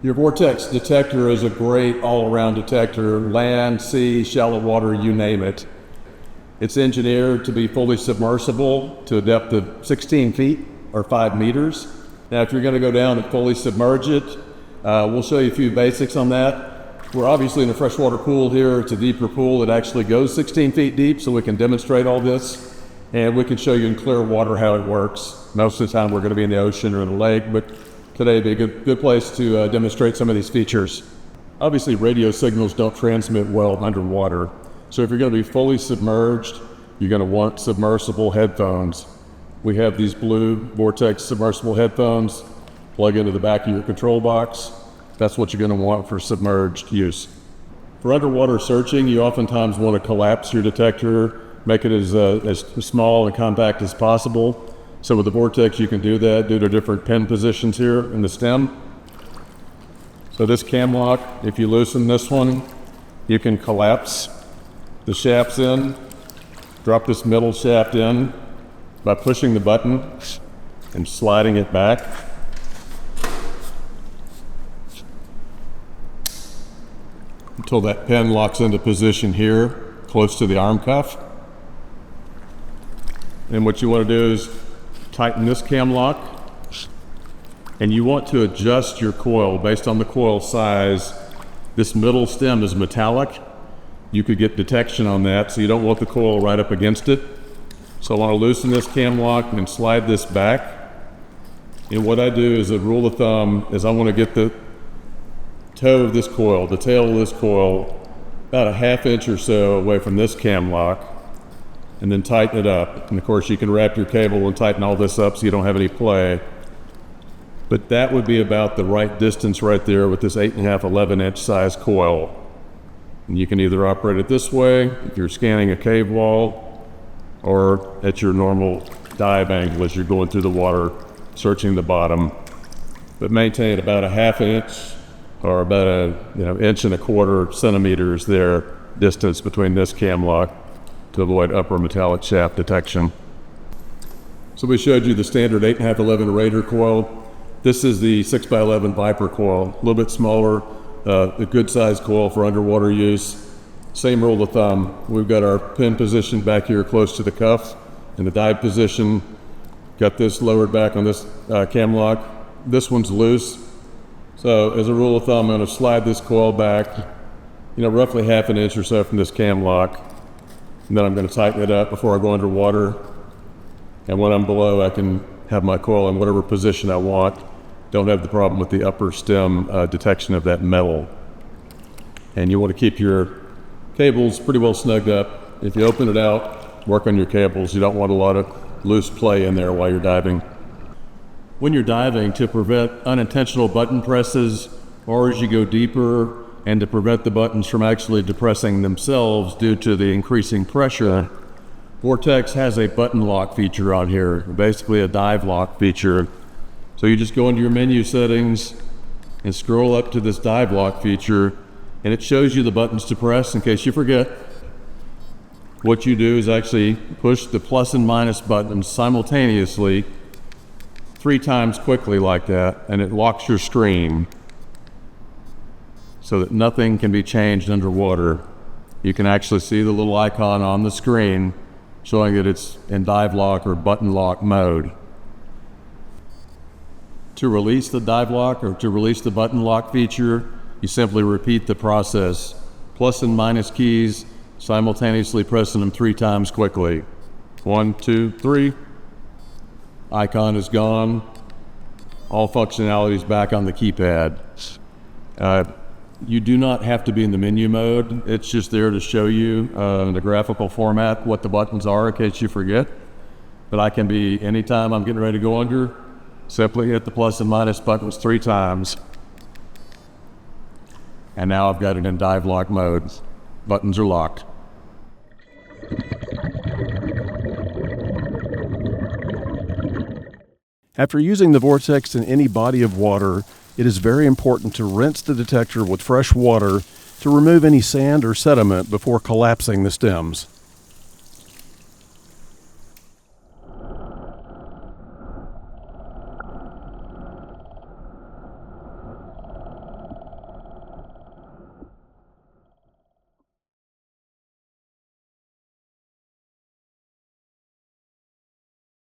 Your Vortex detector is a great all-around detector, land, sea, shallow water, you name it. It's engineered to be fully submersible to a depth of 16 feet or 5 meters. Now, if you're going to go down and fully submerge it, we'll show you a few basics on that. We're obviously in a freshwater pool here. It's a deeper pool. It actually goes 16 feet deep, so we can demonstrate all this. And we can show you in clear water how it works. Most of the time we're going to be in the ocean or in the lake, but today would be a good place to demonstrate some of these features. Obviously, radio signals don't transmit well underwater. So if you're going to be fully submerged, you're going to want submersible headphones. We have these blue Vortex submersible headphones. Plug into the back of your control box. That's what you're going to want for submerged use. For underwater searching, you oftentimes want to collapse your detector, make it as small and compact as possible. So with the Vortex, you can do that due to different pin positions here in the stem. So this cam lock, if you loosen this one, you can collapse the shafts in, drop this middle shaft in by pushing the button and sliding it back. Until that pin locks into position here, close to the arm cuff. And what you want to do is tighten this cam lock, and you want to adjust your coil based on the coil size. This middle stem is metallic. You could get detection on that, so you don't want the coil right up against it. So I want to loosen this cam lock and slide this back. And what I do as a rule of thumb is I want to get the toe of this coil, the tail of this coil, about a ½ inch or so away from this cam lock, and then tighten it up. And of course you can wrap your cable and tighten all this up so you don't have any play. But that would be about the right distance right there with this 8.5, 11-inch size coil. And you can either operate it this way if you're scanning a cave wall, or at your normal dive angle as you're going through the water, searching the bottom. But maintain about a ½ inch or about a 1.25 centimeters there distance between this cam lock to avoid upper metallic shaft detection. So we showed you the standard 8.5, 11 Raider coil. This is the 6x11 Viper coil, a little bit smaller, a good sized coil for underwater use. Same rule of thumb. We've got our pin position back here close to the cuff in the dive position. Got this lowered back on this cam lock. This one's loose. So as a rule of thumb, I'm going to slide this coil back, roughly ½ an inch or so from this cam lock. And then I'm going to tighten it up before I go underwater. And when I'm below, I can have my coil in whatever position I want. Don't have the problem with the upper stem detection of that metal. And you want to keep your cables pretty well snugged up. If you open it out, work on your cables. You don't want a lot of loose play in there while you're diving. When you're diving, to prevent unintentional button presses, or as you go deeper, and to prevent the buttons from actually depressing themselves due to the increasing pressure, Vortex has a button lock feature on here, basically a dive lock feature. So you just go into your menu settings and scroll up to this dive lock feature, and it shows you the buttons to press in case you forget. What you do is actually push the plus and minus buttons simultaneously 3 times quickly like that, and it locks your screen so that nothing can be changed underwater. You can actually see the little icon on the screen showing that it's in dive lock or button lock mode. To release the dive lock or to release the button lock feature, you simply repeat the process. Plus and minus keys, simultaneously pressing them 3 times quickly. 1, 2, 3. Icon is gone. All functionality is back on the keypad. You do not have to be in the menu mode. It's just there to show you in the graphical format what the buttons are in case you forget. But I can be, anytime I'm getting ready to go under, simply hit the plus and minus buttons 3 times. And now I've got it in dive lock mode. Buttons are locked. After using the Vortex in any body of water, it is very important to rinse the detector with fresh water to remove any sand or sediment before collapsing the stems.